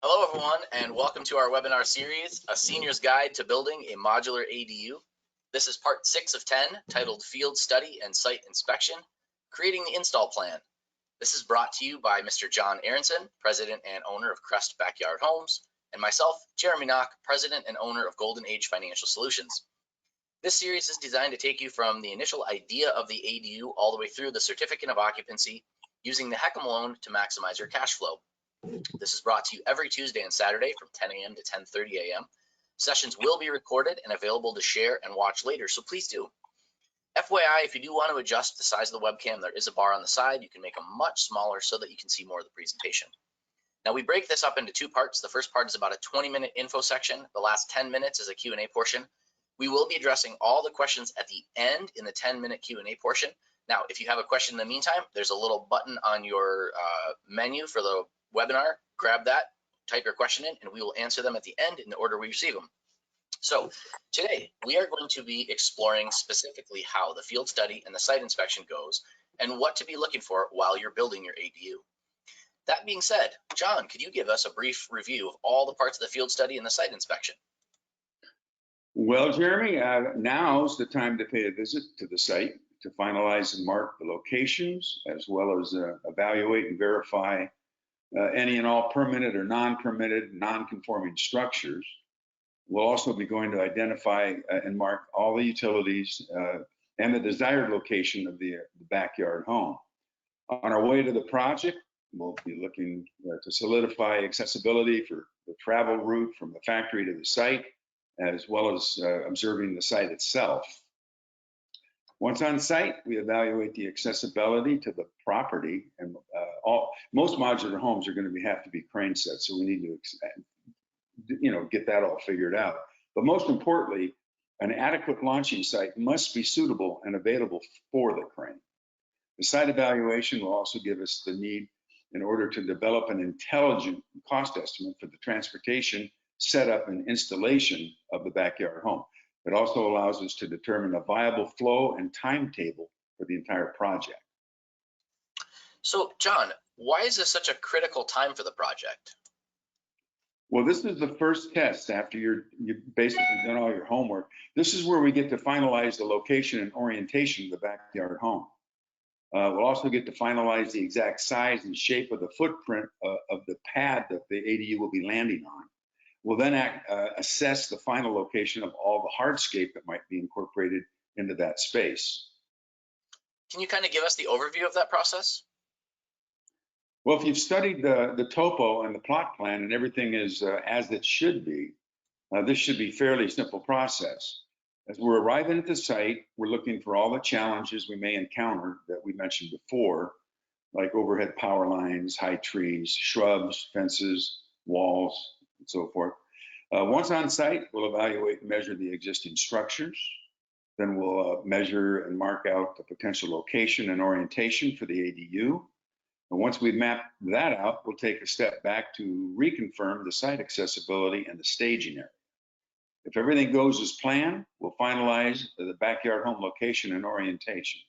Hello, everyone, and welcome to our webinar series, A Senior's Guide to Building a Modular ADU. This is part 6 of 10, titled Field Study and Site Inspection, Creating the Install Plan. This is brought to you by Mr. John Aronson, President and owner of Crest Backyard Homes, and myself, Jeremy Knock, President and owner of Golden Age Financial Solutions. This series is designed to take you from the initial idea of the ADU all the way through the certificate of occupancy, using the HECM loan to maximize your cash flow. This is brought to you every Tuesday and Saturday from 10 a.m. to 10:30 a.m. Sessions will be recorded and available to share and watch later, so please do. FYI, if you do want to adjust the size of the webcam, there is a bar on the side. You can make them much smaller so that you can see more of the presentation. Now, we break this up into two parts. The first part is about a 20-minute info section. The last 10 minutes is a Q&A portion. We will be addressing all the questions at the end in the 10-minute Q&A portion. Now, if you have a question in the meantime, there's a little button on your menu for the webinar. Grab that, type your question in, and we will answer them at the end in the order we receive them. So today we are going to be exploring specifically how the field study and the site inspection goes and what to be looking for while you're building your ADU. That being said, John, could you give us a brief review of all the parts of the field study and the site inspection? Well, Jeremy, now's the time to pay a visit to the site to finalize and mark the locations, as well as evaluate and verify any and all permitted or non-permitted, non-conforming structures. We'll also be going to identify and mark all the utilities and the desired location of the backyard home. On our way to the project, we'll be looking to solidify accessibility for the travel route from the factory to the site, as well as observing the site itself. Once on site, we evaluate the accessibility to the property, and most modular homes are going to have to be crane sets, so we need to, get that all figured out. But most importantly, an adequate launching site must be suitable and available for the crane. The site evaluation will also give us the need in order to develop an intelligent cost estimate for the transportation, setup, and installation of the backyard home. It also allows us to determine a viable flow and timetable for the entire project. So, John, why is this such a critical time for the project? Well, this is the first test after you've basically done all your homework. This is where we get to finalize the location and orientation of the backyard home. We'll also get to finalize the exact size and shape of the footprint of the pad that the ADU will be landing on. We'll then assess the final location of all the hardscape that might be incorporated into that space. Can you kind of give us the overview of that process? Well, if you've studied the topo and the plot plan and everything is as it should be, this should be a fairly simple process. As we're arriving at the site, we're looking for all the challenges we may encounter that we mentioned before, like overhead power lines, high trees, shrubs, fences, walls, and so forth. Once on site, we'll evaluate and measure the existing structures. Then we'll measure and mark out the potential location and orientation for the ADU. And once we've mapped that out, we'll take a step back to reconfirm the site accessibility and the staging area. If everything goes as planned, we'll finalize the backyard home location and orientation.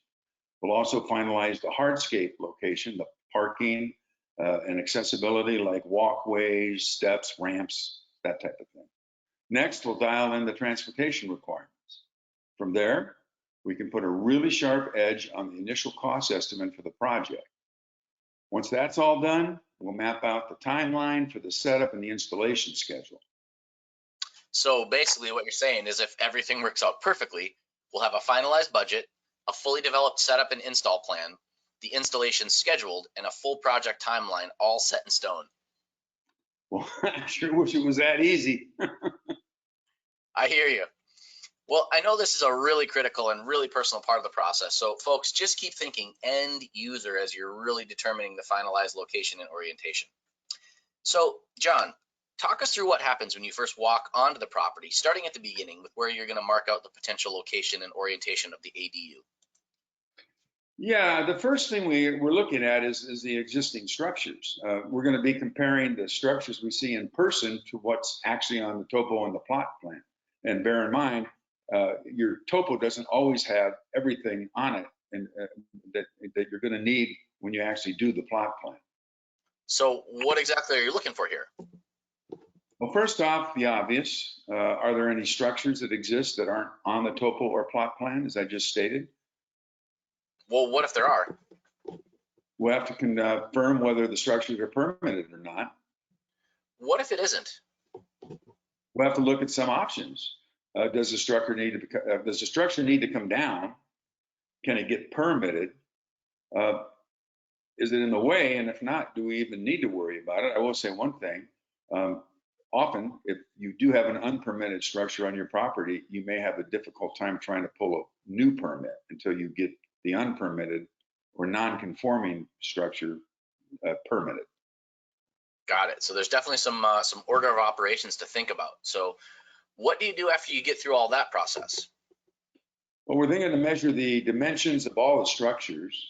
We'll also finalize the hardscape location, the parking, and accessibility like walkways, steps, ramps, that type of thing. Next, we'll dial in the transportation requirements. From there, we can put a really sharp edge on the initial cost estimate for the project. Once that's all done, we'll map out the timeline for the setup and the installation schedule. So basically what you're saying is if everything works out perfectly, we'll have a finalized budget, a fully developed setup and install plan, the installation scheduled, and a full project timeline all set in stone. Well, I sure wish it was that easy. I hear you. Well, I know this is a really critical and really personal part of the process. So folks, just keep thinking end user as you're really determining the finalized location and orientation. So John, talk us through what happens when you first walk onto the property, starting at the beginning with where you're going to mark out the potential location and orientation of the ADU. Yeah, the first thing we're looking at is the existing structures. We're going to be comparing the structures we see in person to what's actually on the topo and the plot plan. And bear in mind, your topo doesn't always have everything on it and that you're going to need when you actually do the plot plan. So what exactly are you looking for here? Well, first off, the obvious, are there any structures that exist that aren't on the topo or plot plan, as I just stated? Well, what if there are? We'll have to confirm whether the structures are permitted or not. What if it isn't? We'll have to look at some options. Does the structure need to come down? Can it get permitted? Is it in the way? And if not, do we even need to worry about it? I will say one thing. Often, if you do have an unpermitted structure on your property, you may have a difficult time trying to pull a new permit until you get the unpermitted or non-conforming structure permitted. Got it. So there's definitely some order of operations to think about. So what do you do after you get through all that process? Well, we're then going to measure the dimensions of all the structures.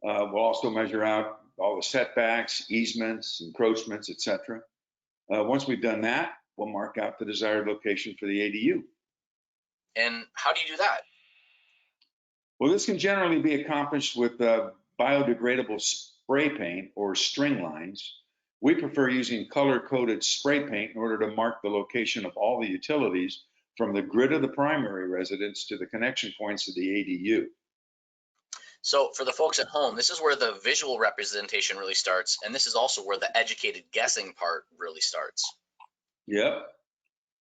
We'll also measure out all the setbacks, easements, encroachments, etc. Once we've done that, we'll mark out the desired location for the ADU. And how do you do that? Well, this can generally be accomplished with biodegradable spray paint or string lines. We prefer using color-coded spray paint in order to mark the location of all the utilities from the grid of the primary residence to the connection points of the ADU. So for the folks at home, this is where the visual representation really starts, and this is also where the educated guessing part really starts. Yep.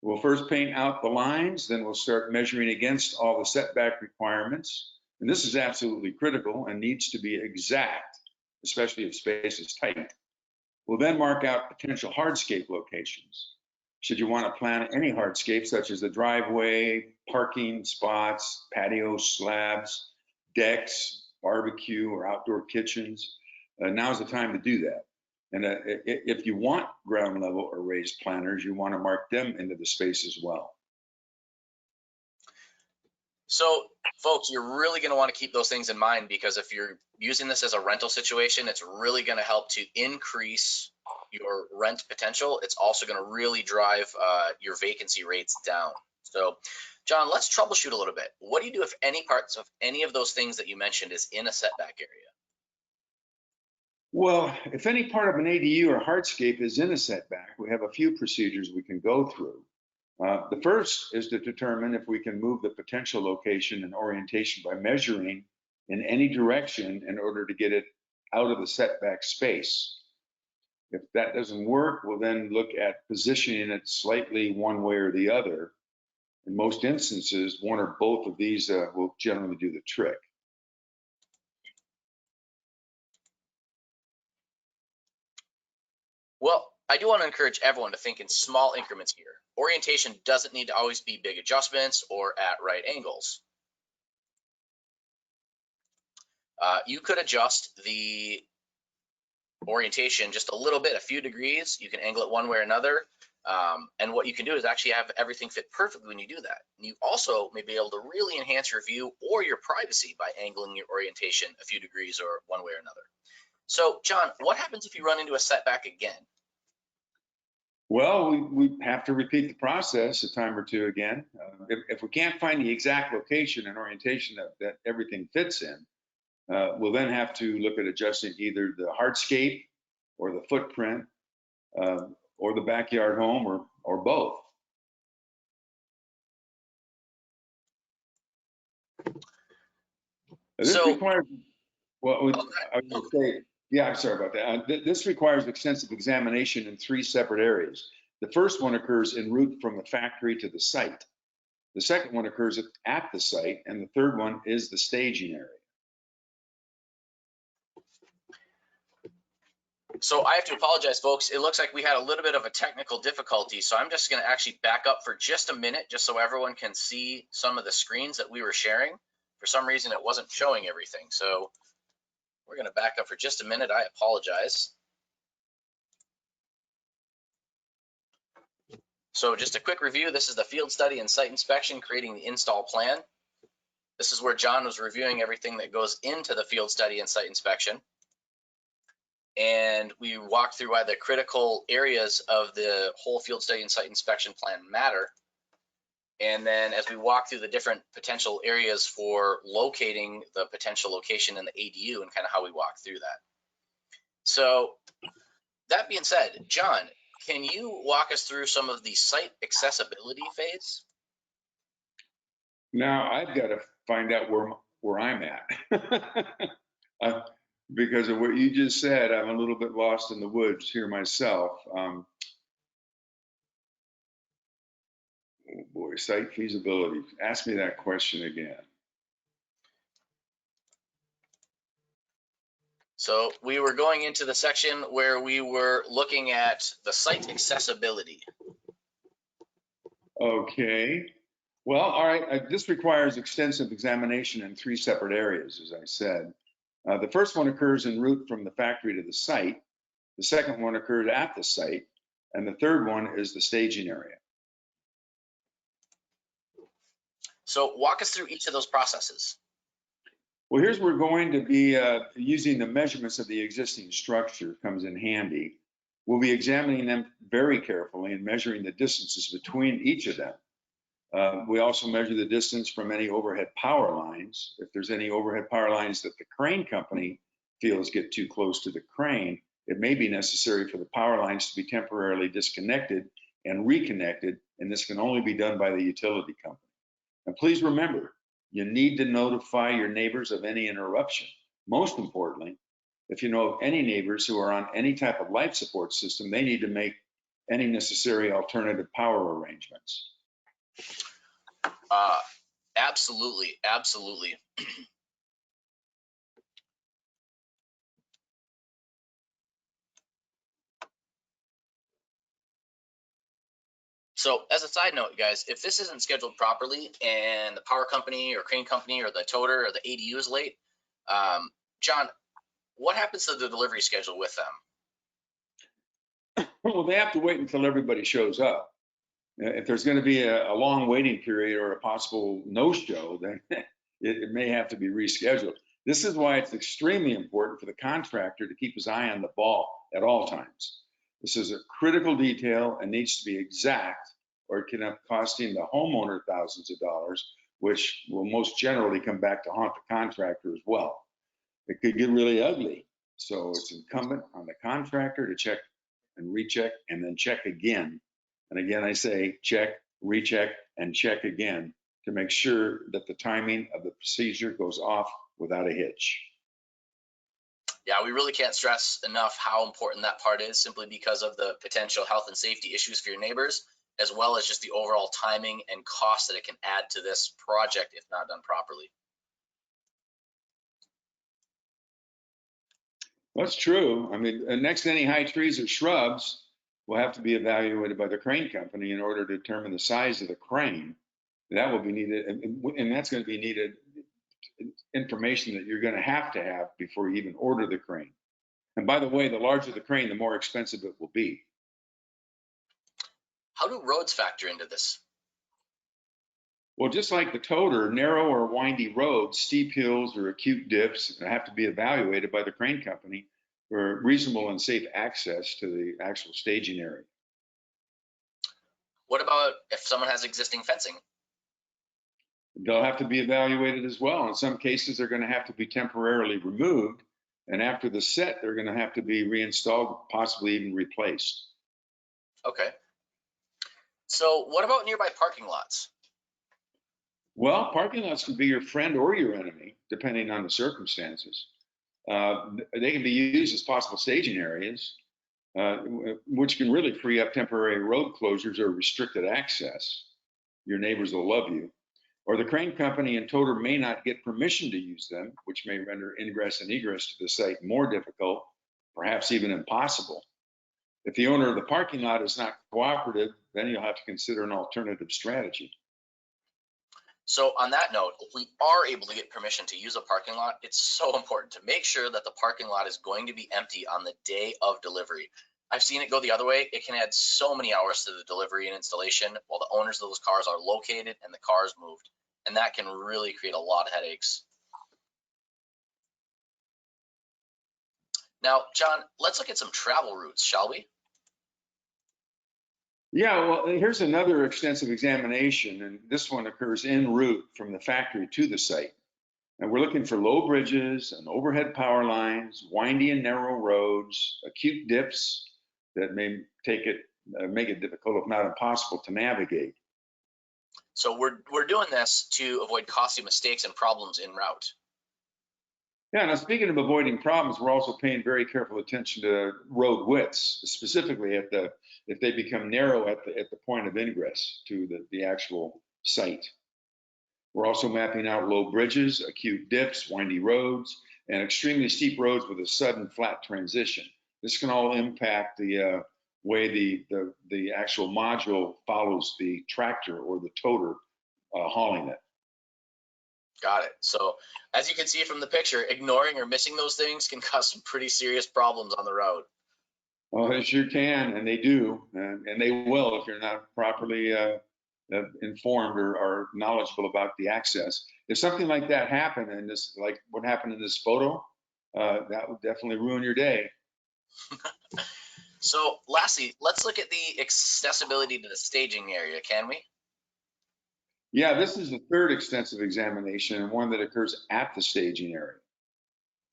We'll first paint out the lines, then we'll start measuring against all the setback requirements. And this is absolutely critical and needs to be exact, especially if space is tight. We'll then mark out potential hardscape locations. Should you want to plan any hardscape, such as the driveway, parking spots, patio slabs, decks, barbecue, or outdoor kitchens, now's the time to do that. And if you want ground level or raised planters, you want to mark them into the space as well. So folks, you're really going to want to keep those things in mind, because if you're using this as a rental situation, it's really going to help to increase your rent potential. It's also going to really drive your vacancy rates down. So John, let's troubleshoot a little bit. What do you do if any parts of any of those things that you mentioned is in a setback area? Well, if any part of an ADU or hardscape is in a setback, we have a few procedures we can go through. The first is to determine if we can move the potential location and orientation by measuring in any direction in order to get it out of the setback space. If that doesn't work, we'll then look at positioning it slightly one way or the other. In most instances, one or both of these will generally do the trick. Well, I do want to encourage everyone to think in small increments here. Orientation doesn't need to always be big adjustments or at right angles. You could adjust the orientation just a little bit, a few degrees. You can angle it one way or another. And what you can do is actually have everything fit perfectly when you do that. And you also may be able to really enhance your view or your privacy by angling your orientation a few degrees or one way or another. So John, what happens if you run into a setback again? Well, we have to repeat the process a time or two again. If we can't find the exact location and orientation that everything fits in, we'll then have to look at adjusting either the hardscape or the footprint or the backyard home or both. This requires, well, I would say, yeah, I'm sorry about that. This requires extensive examination in 3 separate areas. The first one occurs en route from the factory to the site. The second one occurs at the site, and the third one is the staging area. So I have to apologize, folks. It looks like we had a little bit of a technical difficulty. So I'm just going to actually back up for just a minute, just so everyone can see some of the screens that we were sharing. For some reason, it wasn't showing everything. So we're going to back up for just a minute. I apologize. So just a quick review. This is the field study and site inspection, creating the install plan. This is where John was reviewing everything that goes into the field study and site inspection. And we walked through why the critical areas of the whole field study and site inspection plan matter. And then as we walk through the different potential areas for locating the potential location in the ADU and kind of how we walk through that. So that being said, John, can you walk us through some of the site accessibility phase? Now I've got to find out where I'm at. Because of what you just said, I'm a little bit lost in the woods here myself. Oh boy, site feasibility. Ask me that question again. So we were going into the section where we were looking at the site accessibility. Okay. Well, all right. This requires extensive examination in 3 separate areas, as I said. The first one occurs en route from the factory to the site. The second one occurred at the site. And the third one is the staging area. So walk us through each of those processes. Well, here's where we're going to be using the measurements of the existing structure comes in handy. We'll be examining them very carefully and measuring the distances between each of them. We also measure the distance from any overhead power lines. If there's any overhead power lines that the crane company feels get too close to the crane, it may be necessary for the power lines to be temporarily disconnected and reconnected, and this can only be done by the utility company. And please remember, you need to notify your neighbors of any interruption. Most importantly, if you know of any neighbors who are on any type of life support system, they need to make any necessary alternative power arrangements. Absolutely, absolutely. So as a side note, guys, if this isn't scheduled properly and the power company or crane company or the toter or the ADU is late, John, what happens to the delivery schedule with them? Well, they have to wait until everybody shows up. If there's going to be a long waiting period or a possible no-show, then it may have to be rescheduled. This is why it's extremely important for the contractor to keep his eye on the ball at all times. This is a critical detail and needs to be exact, or it can end up costing the homeowner thousands of dollars, which will most generally come back to haunt the contractor as well. It could get really ugly. So it's incumbent on the contractor to check and recheck and then check again. And again, I say check, recheck, and check again to make sure that the timing of the procedure goes off without a hitch. Yeah, we really can't stress enough how important that part is, simply because of the potential health and safety issues for your neighbors, as well as just the overall timing and cost that it can add to this project if not done properly. That's true. I mean, next to any high trees or shrubs will have to be evaluated by the crane company in order to determine the size of the crane. That will be needed, and that's going to be needed information that you're going to have before you even order the crane. And by the way, the larger the crane, the more expensive it will be. How do roads factor into this? Well, just like the toter, narrow or windy roads, steep hills, or acute dips have to be evaluated by the crane company for reasonable and safe access to the actual staging area. What about if someone has existing fencing? They'll have to be evaluated as well. In some cases, they're going to have to be temporarily removed, and after the set, they're going to have to be reinstalled, possibly even replaced. Okay. So what about nearby parking lots? Well, parking lots can be your friend or your enemy, depending on the circumstances. They can be used as possible staging areas, which can really free up temporary road closures or restricted access. Your neighbors will love you. Or the crane company and toter may not get permission to use them, which may render ingress and egress to the site more difficult, perhaps even impossible. If the owner of the parking lot is not cooperative, then you'll have to consider an alternative strategy. So on that note, if we are able to get permission to use a parking lot, it's so important to make sure that the parking lot is going to be empty on the day of delivery. I've seen it go the other way. It can add so many hours to the delivery and installation while the owners of those cars are located and the cars moved. And that can really create a lot of headaches. Now, John, let's look at some travel routes, shall we? Yeah, well, here's another extensive examination, and this one occurs en route from the factory to the site. And we're looking for low bridges and overhead power lines, windy and narrow roads, acute dips that may take it make it difficult, if not impossible, to navigate. So we're doing this to avoid costly mistakes and problems en route. Yeah, now speaking of avoiding problems, we're also paying very careful attention to road widths, specifically if they become narrow at the point of ingress to the actual site. We're also mapping out low bridges, acute dips, windy roads, and extremely steep roads with a sudden flat transition. This can all impact the way the actual module follows the tractor or the toter hauling it. Got it. So as you can see from the picture, ignoring or missing those things can cause some pretty serious problems on the road. Well, they sure can, and they do, and they will if you're not properly informed or knowledgeable about the access. If something like that happened, and this, like what happened in this photo, that would definitely ruin your day. So lastly, let's look at the accessibility to the staging area, can we? Yeah, this is the third extensive examination and one that occurs at the staging area.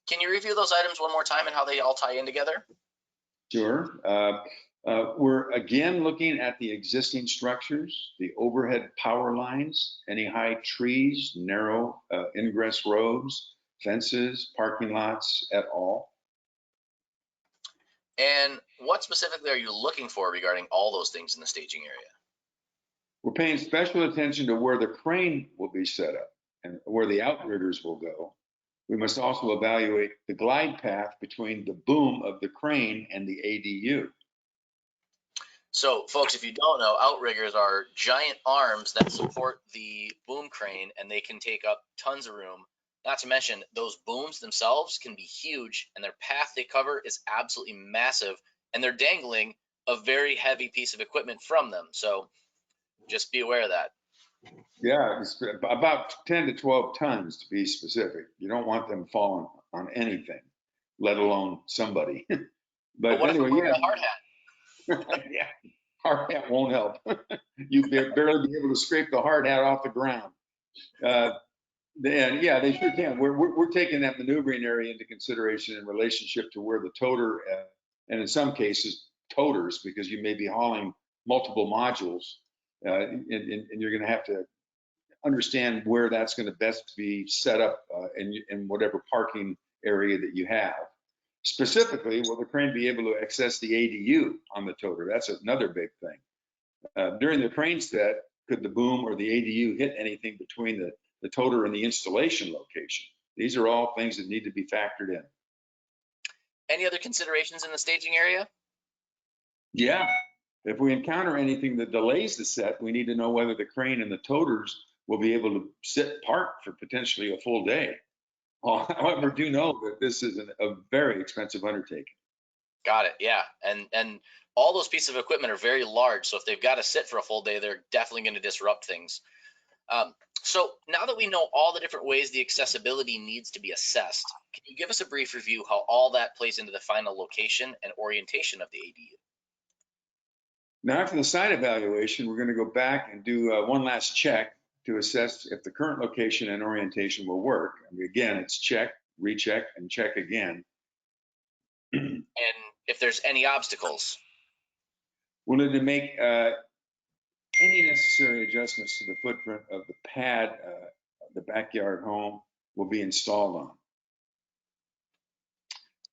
Can you review those items one more time and how they all tie in together? Sure. We're again looking at the existing structures, the overhead power lines, any high trees, narrow ingress roads, fences, parking lots at all. And what specifically are you looking for regarding all those things in the staging area? We're paying special attention to where the crane will be set up and where the outriggers will go. We must also evaluate the glide path between the boom of the crane and the ADU. So folks, if you don't know, outriggers are giant arms that support the boom crane, and they can take up tons of room. Not to mention those booms themselves can be huge, and their path they cover is absolutely massive, and they're dangling a very heavy piece of equipment from them. So just be aware of that. Yeah, it's about 10 to 12 tons to be specific. You don't want them falling on anything, let alone somebody. But what Anyway, if we're a hard hat? yeah, hard hat won't help. You barely be able to scrape the hard hat off the ground. And yeah, they sure can. We're taking that maneuvering area into consideration in relationship to where the toter, and in some cases, toters, because you may be hauling multiple modules, and you're going to have to understand where that's going to best be set up in whatever parking area that you have. Specifically, will the crane be able to access the ADU on the toter? That's another big thing. During the crane set, could the boom or the ADU hit anything between the toter and the installation location? These are all things that need to be factored in. Any other considerations in the staging area? Yeah, if we encounter anything that delays the set, we need to know whether the crane and the toters will be able to sit parked for potentially a full day. However, do know that this is a very expensive undertaking. Got it. Yeah, and all those pieces of equipment are very large, so if they've got to sit for a full day, they're definitely going to disrupt things. So now that we know all the different ways the accessibility needs to be assessed, can you give us a brief review how all that plays into the final location and orientation of the ADU? Now, after the site evaluation, we're going to go back and do one last check to assess if the current location and orientation will work. And again, it's check, recheck, and check again. And if there's any obstacles? We'll need to make any necessary adjustments to the footprint of the pad the backyard home will be installed on.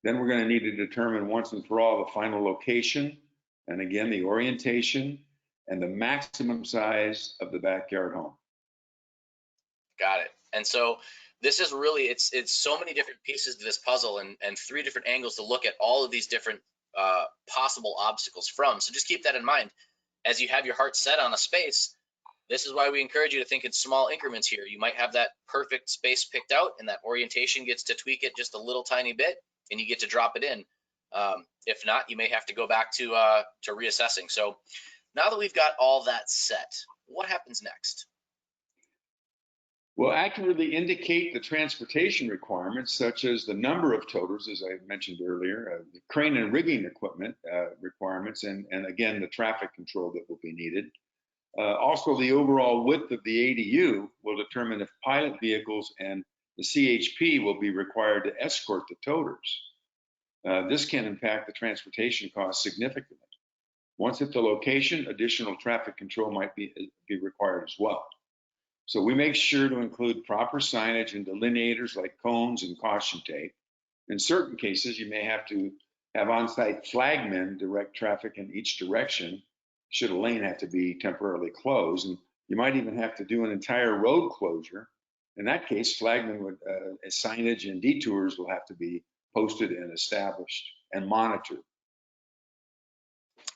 Then we're going to need to determine once and for all the final location, and again, the orientation and the maximum size of the backyard home. Got it. And so this is really, it's so many different pieces to this puzzle, and three different angles to look at all of these different possible obstacles from. So just keep that in mind. As you have your heart set on a space, this is why we encourage you to think in small increments here. You might have that perfect space picked out, and that orientation gets to tweak it just a little tiny bit, and you get to drop it in. If not, you may have to go back to reassessing. So now that we've got all that set, what happens next? Will accurately indicate the transportation requirements, such as the number of toters, as I mentioned earlier, the crane and rigging equipment requirements, and again, the traffic control that will be needed. Also, the overall width of the ADU will determine if pilot vehicles and the CHP will be required to escort the toters. This can impact the transportation costs significantly. Once at the location, additional traffic control might be required as well. So we make sure to include proper signage and delineators like cones and caution tape. In certain cases, you may have to have on-site flagmen direct traffic in each direction should a lane have to be temporarily closed. And you might even have to do an entire road closure. In that case, flagmen would, signage and detours will have to be posted and established and monitored.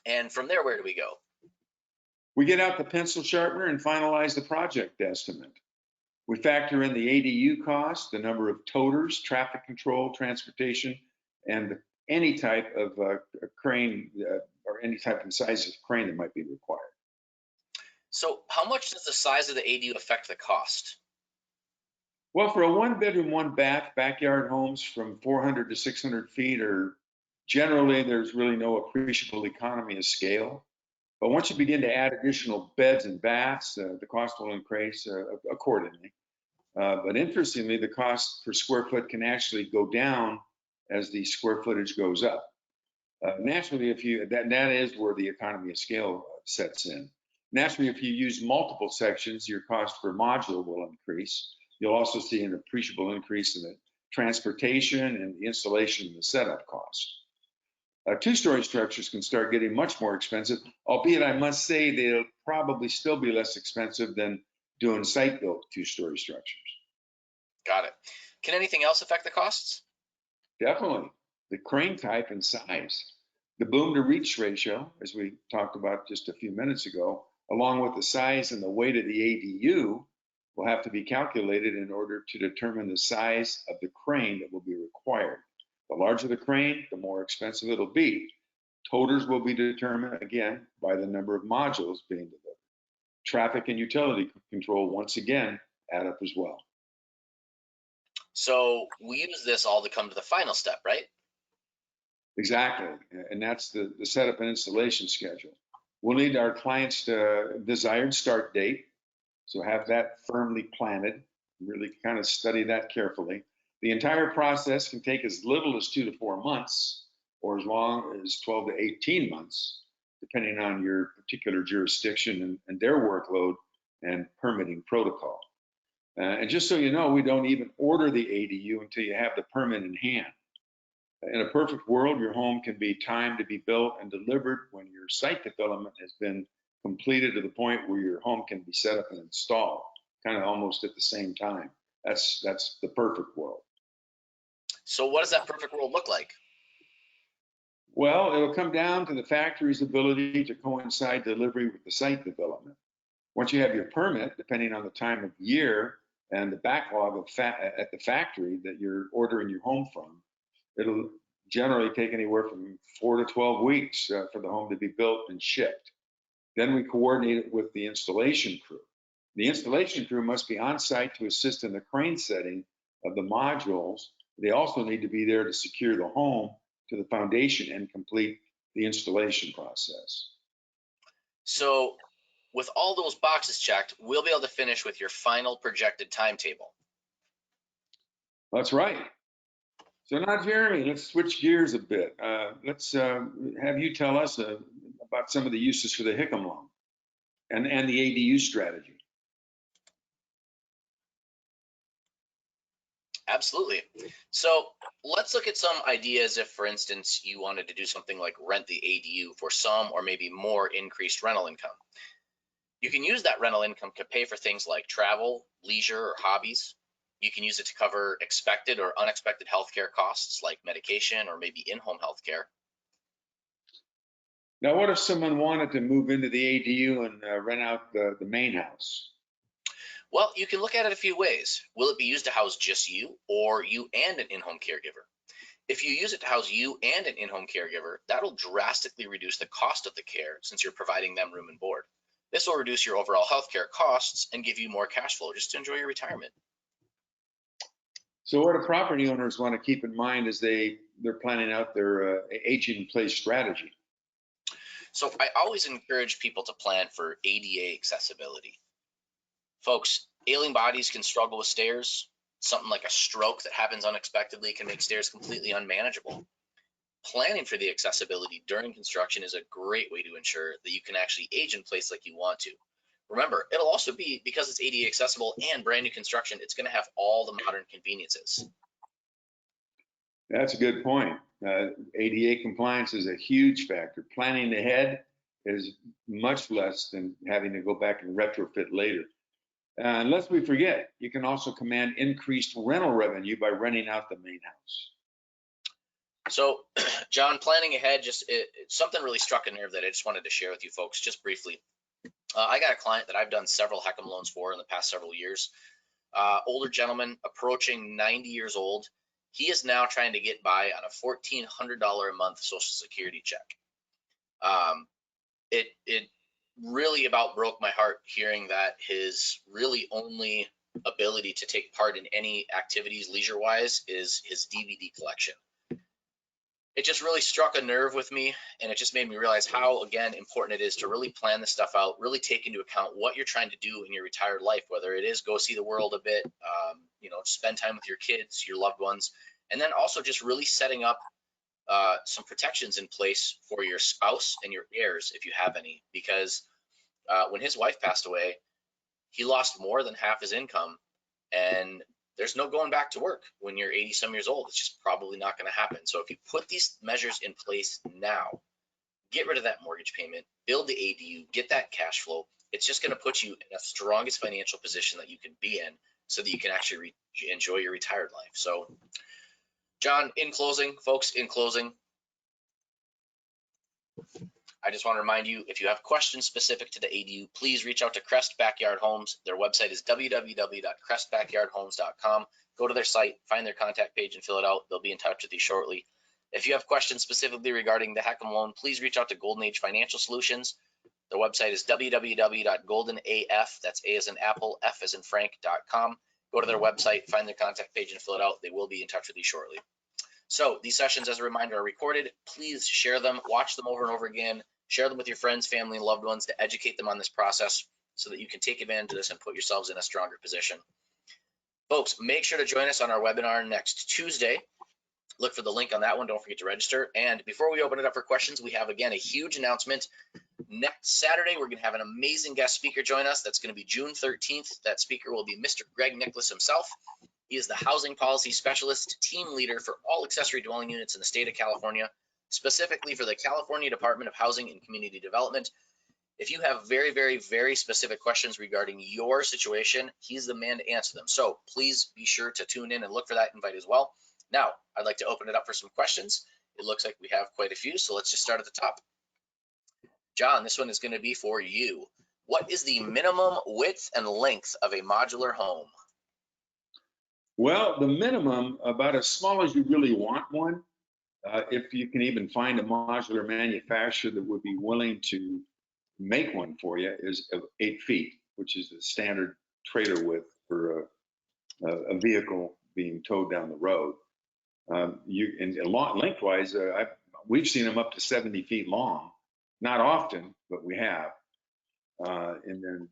And from there, where do we go? We get out the pencil sharpener and finalize the project estimate. We factor in the ADU cost, the number of toters, traffic control, transportation, and any type of crane or any type and size of crane that might be required. So how much does the size of the ADU affect the cost? Well, for a 1-bedroom, 1-bath backyard homes from 400 to 600 feet, or generally there's really no appreciable economy of scale. But once you begin to add additional beds and baths, the cost will increase accordingly. But interestingly, the cost per square foot can actually go down as the square footage goes up. Naturally, if you that is where the economy of scale sets in. Naturally, if you use multiple sections, your cost per module will increase. You'll also see an appreciable increase in the transportation and the installation and the setup cost. 2-story structures can start getting much more expensive, albeit I must say they'll probably still be less expensive than doing site-built 2-story structures. Got it. Can anything else affect the costs? Definitely. The crane type and size. The boom to reach ratio, as we talked about just a few minutes ago, along with the size and the weight of the ADU, will have to be calculated in order to determine the size of the crane that will be required. The larger the crane, the more expensive it'll be. Toters will be determined, again, by the number of modules being delivered. Traffic and utility control, once again, add up as well. So we use this all to come to the final step, right? Exactly, and that's the setup and installation schedule. We'll need our client's desired start date, so have that firmly planted, really kind of study that carefully. The entire process can take as little as 2 to 4 months, or as long as 12 to 18 months, depending on your particular jurisdiction and their workload and permitting protocol. And just so you know, we don't even order the ADU until you have the permit in hand. In a perfect world, your home can be timed to be built and delivered when your site development has been completed to the point where your home can be set up and installed, kind of almost at the same time. That's the perfect world. So what does that perfect world look like? Well, it'll come down to the factory's ability to coincide delivery with the site development. Once you have your permit, depending on the time of year and the backlog of at the factory that you're ordering your home from, it'll generally take anywhere from 4 to 12 weeks for the home to be built and shipped. Then we coordinate it with the installation crew. The installation crew must be on site to assist in the crane setting of the modules. They also need to be there to secure the home to the foundation and complete the installation process. So with all those boxes checked, we'll be able to finish with your final projected timetable. That's right. So now, Jeremy, let's switch gears a bit. Let's have you tell us about some of the uses for the HECM loan and the ADU strategy. Absolutely. So let's look at some ideas if, for instance, you wanted to do something like rent the ADU for some or maybe more increased rental income. You can use that rental income to pay for things like travel, leisure, or hobbies. You can use it to cover expected or unexpected healthcare costs like medication or maybe in-home healthcare. Now, what if someone wanted to move into the ADU and rent out the main house? Well, you can look at it a few ways. Will it be used to house just you or you and an in-home caregiver? If you use it to house you and an in-home caregiver, that'll drastically reduce the cost of the care since you're providing them room and board. This will reduce your overall healthcare costs and give you more cash flow just to enjoy your retirement. So what do property owners want to keep in mind as they're planning out their aging in place strategy? So I always encourage people to plan for ADA accessibility. Folks, ailing bodies can struggle with stairs. Something like a stroke that happens unexpectedly can make stairs completely unmanageable. planning for the accessibility during construction is a great way to ensure that you can actually age in place like you want to. Remember, it'll also be, because it's ADA accessible and brand new construction, it's going to have all the modern conveniences. That's a good point. ADA compliance is a huge factor. Planning ahead is much less than having to go back and retrofit later. And lest we forget, you can also command increased rental revenue by renting out the main house. So, John, planning ahead, something really struck a nerve that I just wanted to share with you folks, just briefly. I got a client that I've done several HECM loans for in the past several years. Older gentleman, approaching 90 years old. He is now trying to get by on a $1,400 a month Social Security check. It really about broke my heart hearing that his really only ability to take part in any activities leisure-wise is his DVD collection. It just really struck a nerve with me, and it just made me realize how, again, important it is to really plan this stuff out, really take into account what you're trying to do in your retired life, whether it is go see the world a bit, spend time with your kids, your loved ones, and then also just really setting up some protections in place for your spouse and your heirs, if you have any, because when his wife passed away, he lost more than half his income, and there's no going back to work when you're 80 some years old. It's just probably not going to happen. So if you put these measures in place now, get rid of that mortgage payment, build the ADU, get that cash flow, it's just going to put you in the strongest financial position that you can be in so that you can actually enjoy your retired life. So, John, in closing, folks, I just want to remind you, if you have questions specific to the ADU, please reach out to Crest Backyard Homes. Their website is www.crestbackyardhomes.com. Go to their site, find their contact page, and fill it out. They'll be in touch with you shortly. If you have questions specifically regarding the HECM loan, please reach out to Golden Age Financial Solutions. Their website is www.goldenaf, that's A as in Apple, F as in Frank.com. Go to their website, find their contact page, and fill it out. They will be in touch with you shortly. So these sessions, as a reminder, are recorded. Please share them, watch them over and over again. Share them with your friends, family, and loved ones to educate them on this process so that you can take advantage of this and put yourselves in a stronger position. Folks, make sure to join us on our webinar next Tuesday. Look for the link on that one. Don't forget to register. And before we open it up for questions, we have, again, a huge announcement. Next Saturday, we're going to have an amazing guest speaker join us. That's going to be June 13th. That speaker will be Mr. Greg Nicholas himself. He is the housing policy specialist, team leader for all accessory dwelling units in the state of California, specifically for the California Department of Housing and Community Development. If you have very, very, very specific questions regarding your situation, he's the man to answer them. So please be sure to tune in and look for that invite as well. Now, I'd like to open it up for some questions. It looks like we have quite a few, so let's just start at the top. John, this one is going to be for you. What is the minimum width and length of a modular home? Well, the minimum, about as small as you really want one, if you can even find a modular manufacturer that would be willing to make one for you, is 8 feet, which is the standard trailer width for a vehicle being towed down the road. Lengthwise, we've seen them up to 70 feet long. Not often, but we have. And then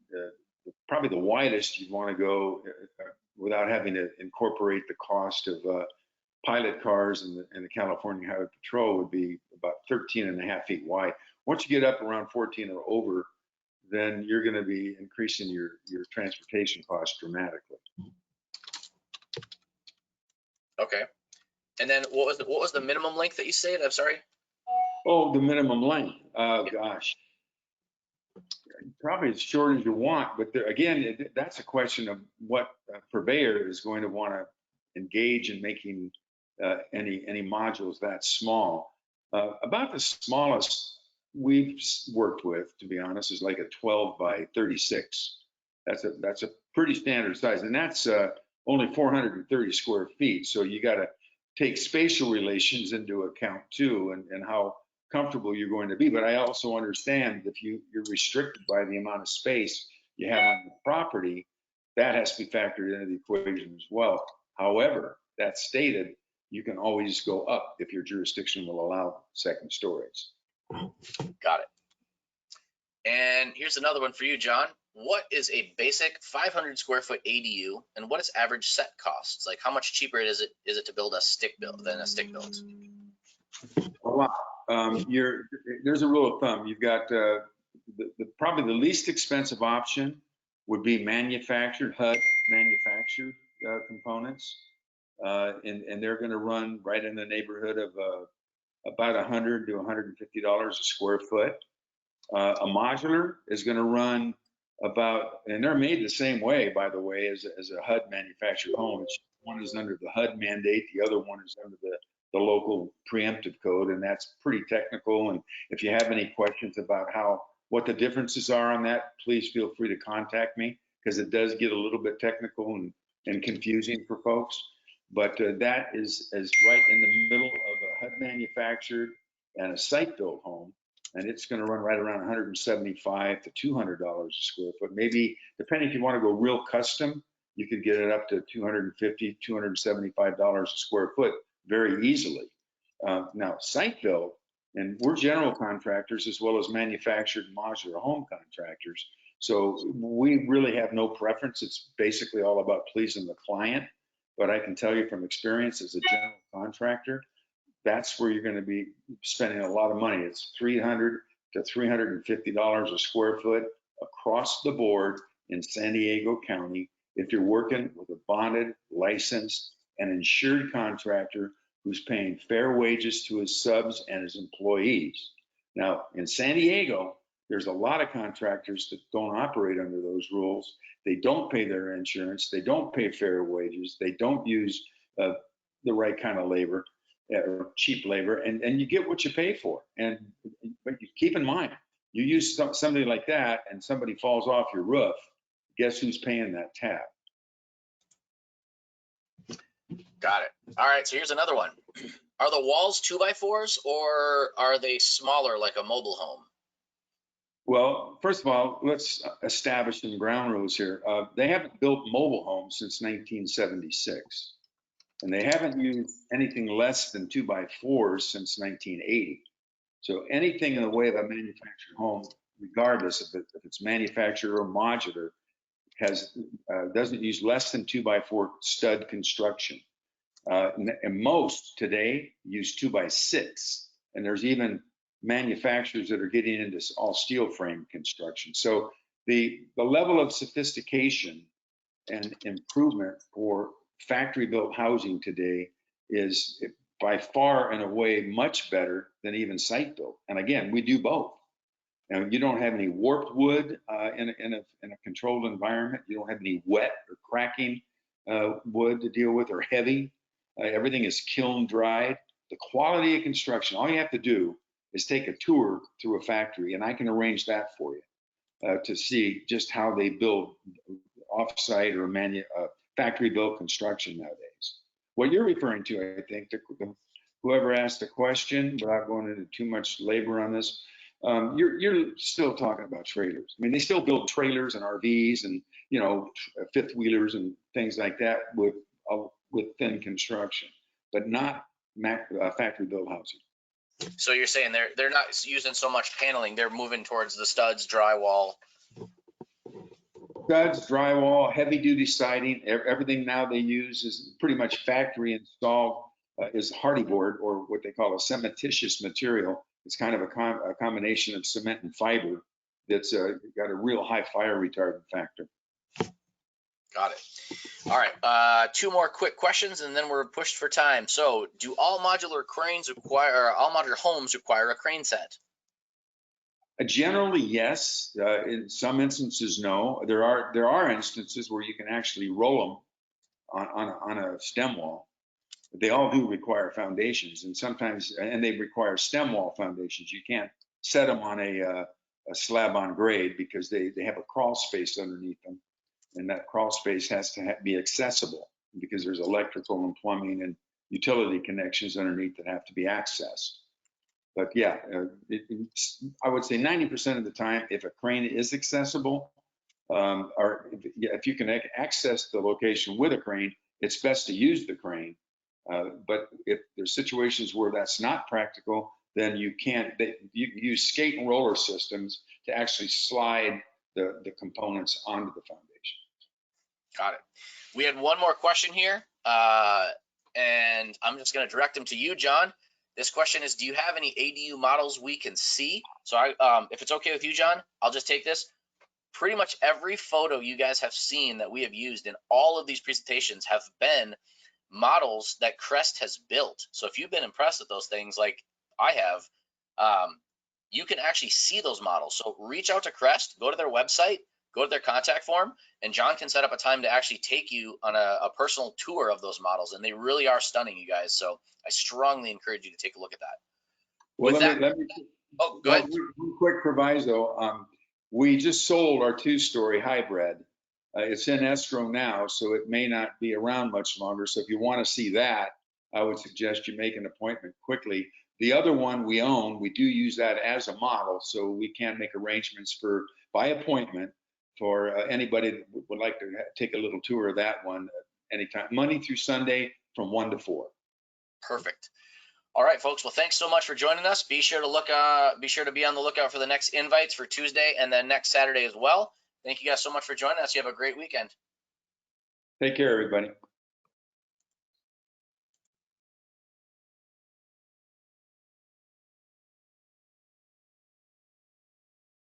probably the widest you'd want to go without having to incorporate the cost of pilot cars and the California Highway Patrol would be about 13.5 feet wide. Once you get up around 14 or over, then you're going to be increasing your transportation costs dramatically. Okay. And then what was the minimum length that you said? I'm sorry. Oh, the minimum length. Gosh, probably as short as you want. But again, that's a question of what purveyor is going to want to engage in making any modules that small. About the smallest we've worked with, to be honest, is like a 12 by 36. That's a pretty standard size, and that's only 430 square feet. So you got to take spatial relations into account too, and how comfortable you're going to be. But I also understand if you're restricted by the amount of space you have on the property, that has to be factored into the equation as well. However, that stated, you can always go up if your jurisdiction will allow second stories. Got it. And here's another one for you, John. What is a basic 500 square foot ADU, and what is average set costs? Like, how much cheaper is it to build a stick build than a stick build? wow. There's a rule of thumb. You've got probably the least expensive option would be manufactured, HUD manufactured components. And they're going to run right in the neighborhood of about $100 to $150 a square foot. A modular is going to run about, and they're made the same way, by the way, as a HUD manufactured home. One is under the HUD mandate, the other one is under the local preemptive code, and that's pretty technical. And if you have any questions about what the differences are on that, please feel free to contact me, because it does get a little bit technical and confusing for folks. But that is right in the middle of a HUD manufactured and a site-built home, and it's going to run right around $175 to $200 a square foot. Maybe, depending if you want to go real custom, you could get it up to $250, $275 a square foot very easily. Now, site-built, and we're general contractors as well as manufactured modular home contractors, so we really have no preference. It's basically all about pleasing the client. But I can tell you from experience as a general contractor, that's where you're going to be spending a lot of money. It's $300 to $350 a square foot across the board in San Diego County if you're working with a bonded, licensed, and insured contractor who's paying fair wages to his subs and his employees. Now, in San Diego, there's a lot of contractors that don't operate under those rules. They don't pay their insurance. They don't pay fair wages. They don't use the right kind of labor, or cheap labor, and you get what you pay for. But you keep in mind, you use somebody like that and somebody falls off your roof, guess who's paying that tab? Got it. All right, so here's another one. Are the walls 2x4s or are they smaller like a mobile home? Well, first of all, let's establish some ground rules here. They haven't built mobile homes since 1976, and they haven't used anything less than 2x4s since 1980. So anything in the way of a manufactured home, regardless if it's manufactured or modular, doesn't use less than 2x4 stud construction. And most today use 2x6, and there's even manufacturers that are getting into all steel frame construction. So the level of sophistication and improvement for factory built housing today is by far and away much better than even site built. And again, we do both. Now, you don't have any warped wood in a controlled environment. You don't have any wet or cracking wood to deal with, or heavy. Everything is kiln dried. The quality of construction, all you have to do is take a tour through a factory, and I can arrange that for you to see just how they build off-site or factory built construction nowadays. What you're referring to, I think, whoever asked the question, without going into too much labor on this, you're still talking about trailers. I mean, they still build trailers and RVs and, fifth wheelers and things like that with thin construction, but not factory built housing. So you're saying they're not using so much paneling, they're moving towards the studs, drywall. Studs, drywall, heavy duty siding, everything now they use is pretty much factory installed, is hardy board, or what they call a cementitious material. It's kind of a combination of cement and fiber that's got a real high fire retardant factor. Got it. All right, two more quick questions and then we're pushed for time. So do all modular homes require a crane set? Generally, yes. In some instances, no. There are instances where you can actually roll them on a stem wall. They all do require foundations, and they require stem wall foundations. You can't set them on a slab on grade because they have a crawl space underneath them, and that crawl space has to be accessible because there's electrical and plumbing and utility connections underneath that have to be accessed. But yeah, I would say 90% of the time, if a crane is accessible, or if you can access the location with a crane, it's best to use the crane. But if there's situations where that's not practical, then you use skate and roller systems to actually slide the components onto the foundation. Got it. We had one more question here, and I'm just going to direct them to you, John. This question is, do you have any ADU models we can see? So if it's okay with you, John, I'll just take this. Pretty much every photo you guys have seen that we have used in all of these presentations have been models that Crest has built. So if you've been impressed with those things like I have, you can actually see those models. So reach out to Crest, go to their website, go to their contact form, and John can set up a time to actually take you on a personal tour of those models. And they really are stunning, you guys. So I strongly encourage you to take a look at that. Well, With let that, me, oh, go ahead. one quick proviso. We just sold our 2-story hybrid. It's in escrow now, so it may not be around much longer. So if you want to see that, I would suggest you make an appointment quickly. The other one we own, we do use that as a model, so we can make arrangements for by appointment for anybody that would like to take a little tour of that one anytime, Monday through Sunday from 1 to 4. Perfect. All right, folks. Well, thanks so much for joining us. Be sure to be on the lookout for the next invites for Tuesday and then next Saturday as well. Thank you guys so much for joining us. You have a great weekend. Take care, everybody.